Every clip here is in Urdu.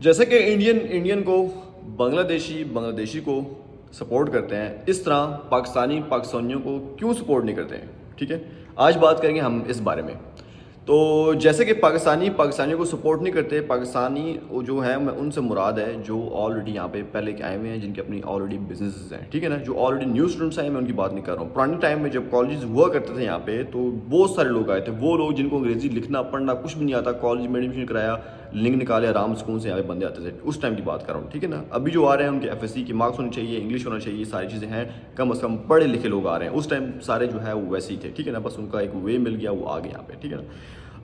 جیسے کہ انڈین کو بنگلہ دیشی کو سپورٹ کرتے ہیں، اس طرح پاکستانیوں کو کیوں سپورٹ نہیں کرتے ہیں؟ ٹھیک ہے، آج بات کریں گے ہم اس بارے میں۔ تو جیسے کہ پاکستانیوں کو سپورٹ نہیں کرتے، پاکستانی جو ہیں ان سے مراد ہے جو آلریڈی یہاں پہ پہلے کے آئے ہوئے ہیں، جن کے اپنی آلریڈی بزنسز ہیں، ٹھیک ہے نا، جو آلریڈی نیو اسٹوڈنٹس ہیں، میں ان کی بات نہیں کر رہا ہوں۔ پرانے ٹائم میں جب کالجز ہوا کرتے تھے یہاں پہ، تو بہت سارے لوگ آئے تھے، وہ لوگ جن کو انگریزی لکھنا پڑھنا کچھ بھی نہیں آتا، کالج میں ایڈمیشن کرایا، لنک نکالے، آرام سکون سے یہاں پہ بندے آتے تھے، اس ٹائم کی بات کر رہا ہوں، ٹھیک ہے نا۔ ابھی جو آ رہے ہیں ان کے ایف ایس سی کے مارکس ہونے چاہیے، انگلش ہونا چاہیے، ساری چیزیں ہیں، کم از کم پڑھے لکھے لوگ آ رہے ہیں۔ اس ٹائم سارے جو ہے وہ ویسے ہی تھے، ٹھیک ہے نا، بس ان کا ایک وے مل گیا، وہ آ گئے یہاں پہ، ٹھیک ہے نا۔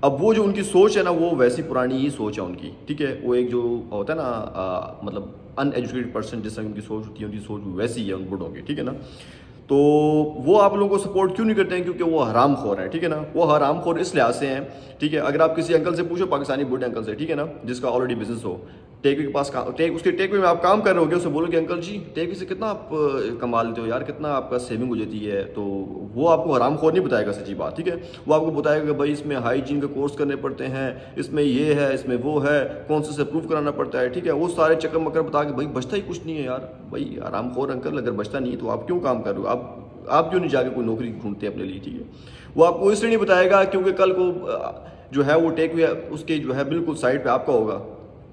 اب وہ جو ان کی سوچ ہے نا، وہ ویسی پرانی ہی سوچ ہے ان کی، ٹھیک ہے۔ وہ ایک جو ہوتا ہے نا مطلب ان ایجوکیٹڈ پرسن، جس طرح ان کی سوچ ہوتی ہے، ان کی سوچ ویسی ہے ان بڑھوں کی، ٹھیک ہے نا۔ تو وہ آپ لوگوں کو سپورٹ کیوں نہیں کرتے ہیں؟ کیونکہ وہ حرام خور ہیں، ٹھیک ہے نا۔ وہ حرام خور اس لحاظ سے ہیں، ٹھیک ہے، اگر آپ کسی انکل سے پوچھو، پاکستانی بوڑھے انکل سے، ٹھیک ہے نا، جس کا آلریڈی بزنس ہو، ٹیک وے کے پاس اس کے ٹیک وے میں آپ کام کر رہے ہو گے، اسے بولو کہ انکل جی ٹیک وے سے کتنا آپ کما لیتے ہو یار، کتنا آپ کا سیونگ ہو جاتی ہے، تو وہ آپ کو حرام خور نہیں بتائے گا سچی بات، ٹھیک ہے۔ وہ آپ کو بتائے گا کہ بھائی اس میں ہائیجین کا کورس کرنے پڑتے ہیں، اس میں یہ ہے، اس میں وہ ہے، کون سے پروف کرانا پڑتا ہے، ٹھیک ہے، وہ سارے چکر مکر بتا کے بھائی بچتا ہی کچھ نہیں ہے یار۔ بھائی حرام خور انکل، اگر بچتا نہیں ہے تو آپ کیوں کام کر رہے ہو؟ آپ کیوں نہیں جا کے کوئی نوکری ڈھونڈتے اپنے لیے، ٹھیک ہے۔ وہ آپ کو اس لیے نہیں بتائے گا کیونکہ کل کو جو ہے وہ ٹیک وے اس کے جو ہے بالکل سائڈ پہ آپ کا ہوگا،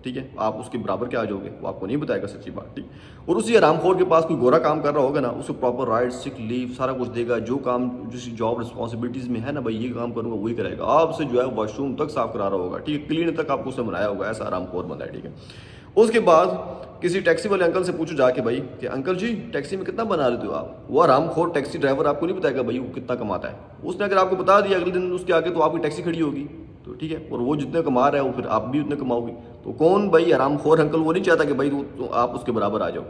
ٹھیک ہے، آپ اس کے برابر کیا آ جاؤ گے، وہ آپ کو نہیں بتائے گا سچی بات، ٹھیک۔ اور اسی حرام خور کے پاس کوئی گورا کام کر رہا ہوگا نا، اسے پراپر رائٹ، سک لیو، سارا کچھ دے گا، جو کام جس جاب رسپانسبلٹیز میں ہے نا، بھائی یہ کام کروں گا وہی کرے گا، آپ سے جو ہے واش روم تک صاف کرا رہا ہوگا، ٹھیک ہے، کلین تک آپ کو اس نے بنایا ہوگا، ایسا حرام خور بندہ ہے، ٹھیک ہے۔ اس کے بعد کسی ٹیکسی والے انکل سے پوچھو جا کے بھائی کہ انکل جی ٹیکسی میں کتنا بنا لیتے ہو آپ؟ وہ حرام خور ٹیکسی ڈرائیور آپ کو نہیں بتائے گا بھائی وہ کتنا کماتا ہے۔ اس نے اگر آپ کو بتا دیا اگلے دن اس کے آگے، تو آپ کی ٹیکسی کھڑی ہوگی، تو ٹھیک ہے، اور وہ جتنے کما رہا ہے وہ پھر آپ بھی اتنے کماؤ گے۔ تو کون بھائی حرام خور انکل وہ نہیں چاہتا کہ بھائی تو آپ اس کے برابر آ جاؤ۔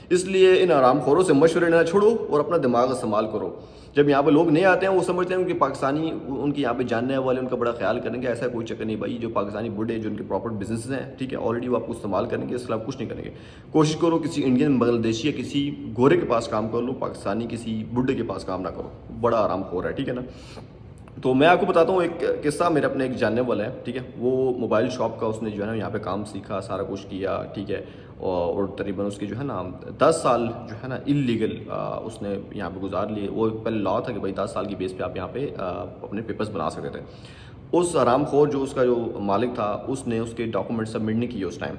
اس لیے ان حرام خوروں سے مشورے لینا چھوڑو اور اپنا دماغ استعمال کرو۔ جب یہاں پہ لوگ نہیں آتے ہیں، وہ سمجھتے ہیں کہ پاکستانی ان کے یہاں پہ جاننے والے ان کا بڑا خیال کریں گے، ایسا کوئی چکر نہیں بھائی۔ جو پاکستانی بوڑھے جو ان کے پراپر بزنس ہیں، ٹھیک ہے، آلریڈی وہ آپ کو استعمال کریں گے، اس خلاف کچھ نہیں کریں گے۔ کوشش کرو کسی انڈین، بنگلہ دیشی یا کسی گورے کے پاس کام کر لو، پاکستانی کسی بڈھے کے پاس کام نہ کرو، بڑا آرام خور ہے، ٹھیک ہے نا۔ تو میں آپ کو بتاتا ہوں ایک قصہ، میرے اپنے ایک جاننے والا ہے، ٹھیک ہے، وہ موبائل شاپ کا اس نے جو ہے نا یہاں پہ کام سیکھا، سارا کچھ کیا، ٹھیک ہے، اور تقریباً اس کے جو ہے نا 10 سال جو ہے نا انلیگل اس نے یہاں پہ گزار لیے۔ وہ پہلے لا تھا کہ بھائی 10 سال کی بیس پہ آپ یہاں پہ اپنے پیپرز بنا سکتے تھے۔ اس حرام خور جو اس کا جو مالک تھا، اس نے اس کے ڈاکومنٹ سبمٹ نہیں کیے اس ٹائم،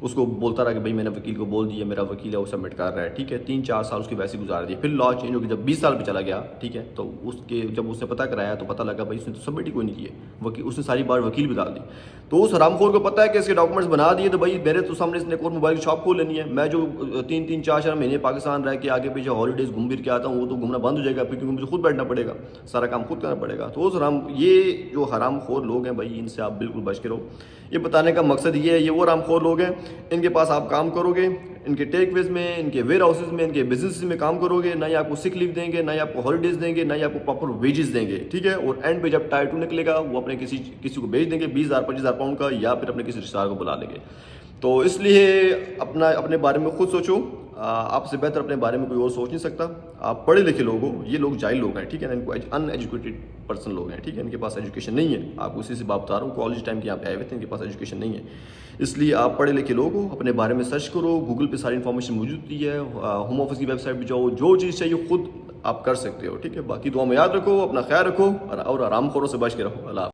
اس کو بولتا رہا کہ بھائی میں نے وکیل کو بول دیا، میرا وکیل ہے وہ سبمٹ کر رہا ہے، ٹھیک ہے، 3-4 سال اس کے ویسے گزار دیے۔ پھر لا چینج ہو کے جب 20 سال پہ چلا گیا، ٹھیک ہے، تو اس کے جب اس نے پتہ کرایا تو پتہ لگا بھائی اس نے تو سبمٹ ہی کوئی نہیں کیے، اس نے ساری بار وکیل بھی ڈال دی۔ تو اس حرام خور کو پتہ ہے کہ اس کے ڈاکومنٹس بنا دیے، تو بھائی میرے تو سامنے اس نے ایک اور موبائل شاپ کھول لینی ہے، میں جو 3-4 مہینے پاکستان رہ کے آگے پیچھے ہالیڈیز گھوم پھر کے آتا ہوں، وہ تو گھومنا بند ہو جائے گا، پھر کیونکہ مجھے خود بیٹھنا پڑے گا، سارا کام خود کرنا پڑے گا۔ تو اس یہ جو حرام خور لوگ ہیں بھائی، ان سے آپ بالکل بچ کے رہو۔ یہ بتانے کا مقصد یہ ہے، یہ وہ حرام خور لوگ ہیں، ان کے پاس آپ کام کرو گے، ان کے ٹیک ویز میں، ان کے ویئر ہاؤسز میں، ان کے بزنس میں کام کرو گے، نہ ہی آپ کو سک لیو دیں گے، نہ ہی آپ کو ہالیڈیز دیں گے، نہ ہی آپ کو پراپر ویجز دیں گے، ٹھیک ہے۔ اور اینڈ پہ جب ٹائر 2 نکلے گا، وہ اپنے کسی کو بھیج دیں گے 20,000-25,000 پاؤنڈ کا، یا پھر اپنے کسی رشتہ دار کو بلا لیں گے۔ تو اس لیے اپنے بارے میں خود سوچو، آپ سے بہتر اپنے بارے میں کوئی اور سوچ نہیں سکتا۔ آپ پڑھے لکھے لوگ ہو، یہ لوگ جاہل لوگ ہیں، ٹھیک ہے نا، ان کو ان ایجوکیٹڈ پرسن لوگ ہیں، ٹھیک ہے، ان کے پاس ایجوکیشن نہیں ہے۔ آپ اسی سے بات بتا رہا ہوں، کالج ٹائم کے یہاں پہ آئے ہوئے تھے، ان کے پاس ایجوکیشن نہیں ہے۔ اس لیے آپ پڑھے لکھے لوگ ہو، اپنے بارے میں سرچ کرو، گوگل پہ ساری انفارمیشن موجود ہوتی ہے، ہوم آفس کی ویب سائٹ پہ جاؤ، جو چیز چاہیے خود آپ کر سکتے ہو، ٹھیک ہے۔ باقی دعا میں یاد رکھو، اپنا خیال رکھو، اور آرام خوروں سے بچ کے رہو۔ اللہ حافظ۔